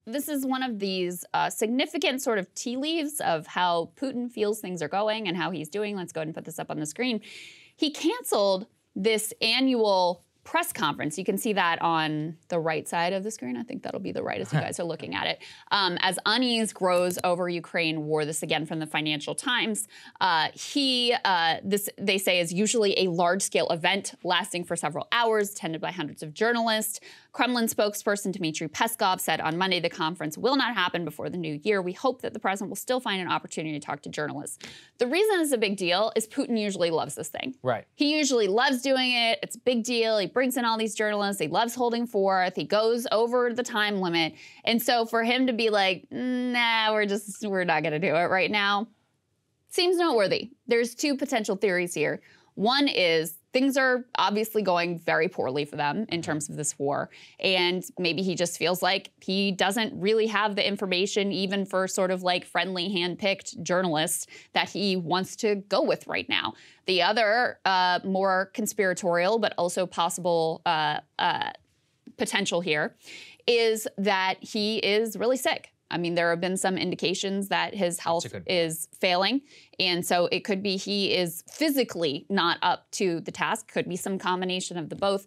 This is one of these significant sort of tea leaves of how Putin feels things are going and how he's doing. Let's go ahead and put this up on the screen. He canceled this annual press conference. You can see that on the right side of the screen. I think that'll be the right as you guys are looking at it. As unease grows over Ukraine war, this again from the Financial Times, this they say is usually a large-scale event lasting for several hours, attended by hundreds of journalists. Kremlin spokesperson Dmitry Peskov said on Monday the conference will not happen before the new year. We hope that the president will still find an opportunity to talk to journalists. The reason it's a big deal is Putin usually loves this thing. Right. He usually loves doing it. It's a big deal. He brings in all these journalists. He loves holding forth. He goes over the time limit. And so for him to be like, nah, we're not going to do it right now, seems noteworthy. There's two potential theories here. One is things are obviously going very poorly for them in terms of this war. And maybe he just feels like he doesn't really have the information, even for sort of like friendly, hand-picked journalists, that he wants to go with right now. The other more conspiratorial, but also possible potential here is that he is really sick. I mean, there have been some indications that his health is failing. And so it could be he is physically not up to the task. Could be some combination of both.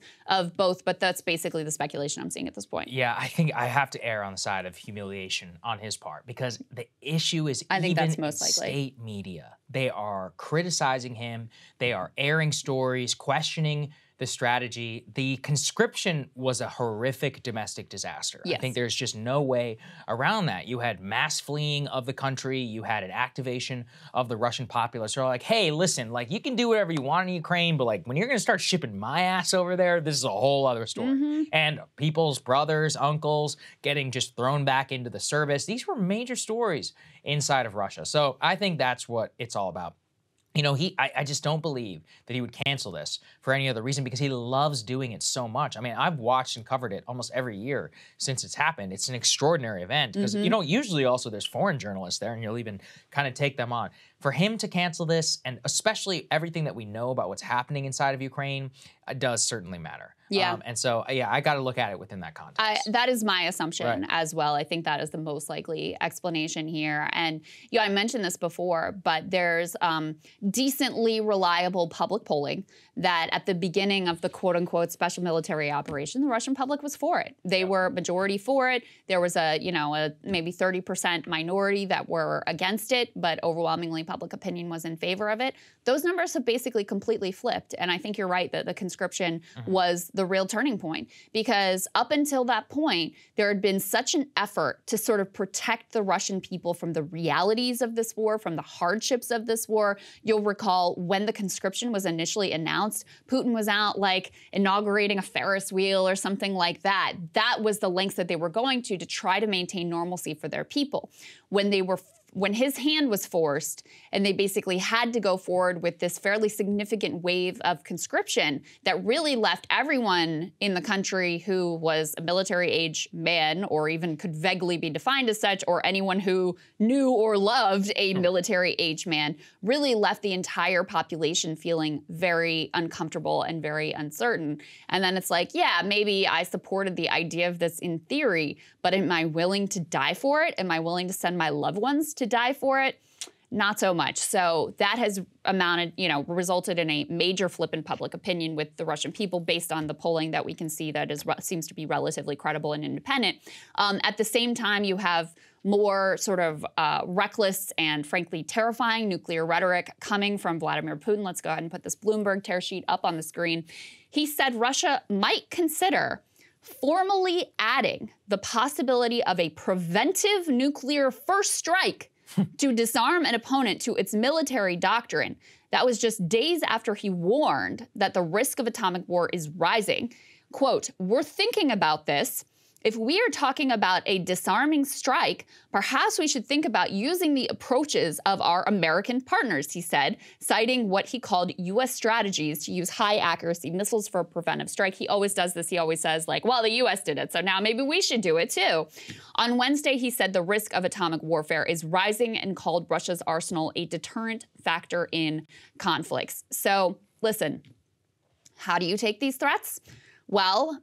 But that's basically the speculation I'm seeing at this point. Yeah, I think I have to err on the side of humiliation on his part, because the issue is I think even that's most likely. State media. They are criticizing him. They are airing stories, questioning the strategy. The conscription was a horrific domestic disaster. Yes. I think there's just no way around that. You had mass fleeing of the country. You had an activation of the Russian populace. They're like, hey, listen, like you can do whatever you want in Ukraine, but like when you're going to start shipping my ass over there, this is a whole other story. And people's brothers, uncles getting just thrown back into the service. These were major stories inside of Russia. So I think that's what it's all about. You know, I just don't believe that he would cancel this for any other reason, because he loves doing it so much. I mean, I've watched and covered it almost every year since it's happened. It's an extraordinary event because, you know, usually also there's foreign journalists there and you'll even kind of take them on. For him to cancel this, and especially everything that we know about what's happening inside of Ukraine, does certainly matter. Yeah. And so, yeah, I got to look at it within that context. That is my assumption as well. I think that is the most likely explanation here. And, you know, I mentioned this before, but there's decently reliable public polling that at the beginning of the quote-unquote special military operation, the Russian public was for it. They were majority for it. There was a maybe 30% minority that were against it, but overwhelmingly public opinion was in favor of it. Those numbers have basically completely flipped. And I think you're right that the conscription was the real turning point, because up until that point, there had been such an effort to sort of protect the Russian people from the realities of this war, from the hardships of this war. You'll recall when the conscription was initially announced, Putin was out like inaugurating a Ferris wheel or something like that. That was the lengths that they were going to try to maintain normalcy for their people. When his hand was forced and they basically had to go forward with this fairly significant wave of conscription that really left everyone in the country who was a military-age man, or even could vaguely be defined as such, or anyone who knew or loved a military-age man, really left the entire population feeling very uncomfortable and very uncertain. And then it's like, yeah, maybe I supported the idea of this in theory, but am I willing to die for it? Am I willing to send my loved ones to die for it? Not so much. So that has resulted in a major flip in public opinion with the Russian people based on the polling that we can see that seems to be relatively credible and independent. At the same time, you have more sort of reckless and frankly terrifying nuclear rhetoric coming from Vladimir Putin. Let's go ahead and put this Bloomberg tear sheet up on the screen. He said Russia might consider formally adding the possibility of a preventive nuclear first strike to disarm an opponent to its military doctrine. That was just days after he warned that the risk of atomic war is rising. Quote, "We're thinking about this. If we are talking about a disarming strike, perhaps we should think about using the approaches of our American partners," he said, citing what he called U.S. strategies to use high-accuracy missiles for a preventive strike. He always does this. He always says, like, well, the U.S. did it, so now maybe we should do it too. On Wednesday, he said the risk of atomic warfare is rising and called Russia's arsenal a deterrent factor in conflicts. So, listen, how do you take these threats? Well,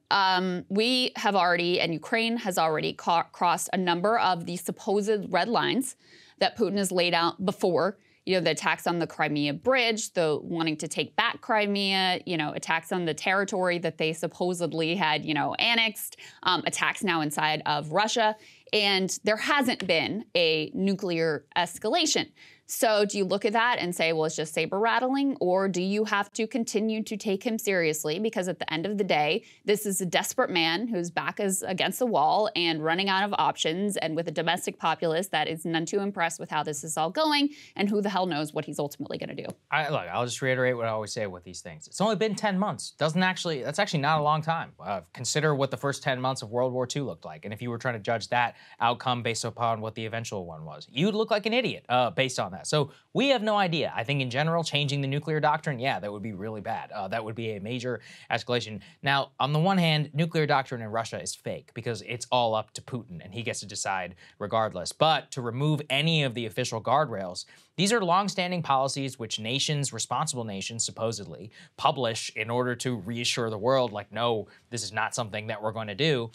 we have already, and Ukraine has already crossed a number of the supposed red lines that Putin has laid out before. You know, the attacks on the Crimea bridge, the wanting to take back Crimea, you know, attacks on the territory that they supposedly had, you know, annexed, attacks now inside of Russia. And there hasn't been a nuclear escalation. So do you look at that and say, well, it's just saber rattling? Or do you have to continue to take him seriously? Because at the end of the day, this is a desperate man whose back is against the wall and running out of options, and with a domestic populace that is none too impressed with how this is all going, and who the hell knows what he's ultimately going to do. Look, I'll just reiterate what I always say with these things. It's only been 10 months. That's actually not a long time. Consider what the first 10 months of World War II looked like. And if you were trying to judge that outcome based upon what the eventual one was, you'd look like an idiot based on that. So we have no idea. I think in general, changing the nuclear doctrine, yeah, that would be really bad. That would be a major escalation. Now, on the one hand, nuclear doctrine in Russia is fake because it's all up to Putin and he gets to decide regardless. But to remove any of the official guardrails, these are longstanding policies which nations, responsible nations, supposedly, publish in order to reassure the world, like, no, this is not something that we're going to do.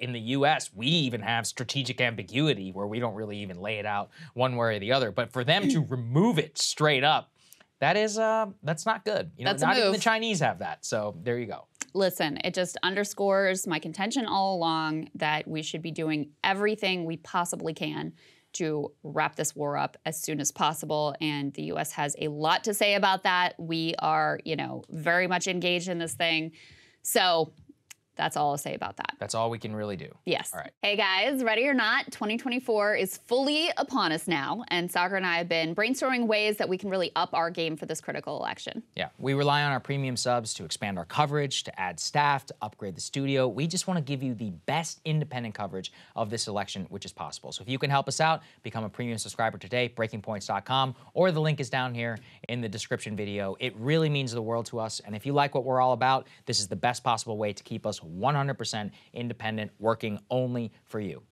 In the U.S., we even have strategic ambiguity where we don't really even lay it out one way or the other. But for them to remove it straight up, that's not good. You know, That's a not even move. the Chinese have that. So there you go. Listen, it just underscores my contention all along that we should be doing everything we possibly can to wrap this war up as soon as possible. And the U.S. has a lot to say about that. We are, you know, very much engaged in this thing. So that's all I'll say about that. That's all we can really do. Yes. All right. Hey guys, ready or not, 2024 is fully upon us now, and Saagar and I have been brainstorming ways that we can really up our game for this critical election. Yeah, we rely on our premium subs to expand our coverage, to add staff, to upgrade the studio. We just want to give you the best independent coverage of this election, which is possible. So if you can help us out, become a premium subscriber today, breakingpoints.com, or the link is down here in the description video. It really means the world to us, and if you like what we're all about, this is the best possible way to keep us 100% independent, working only for you.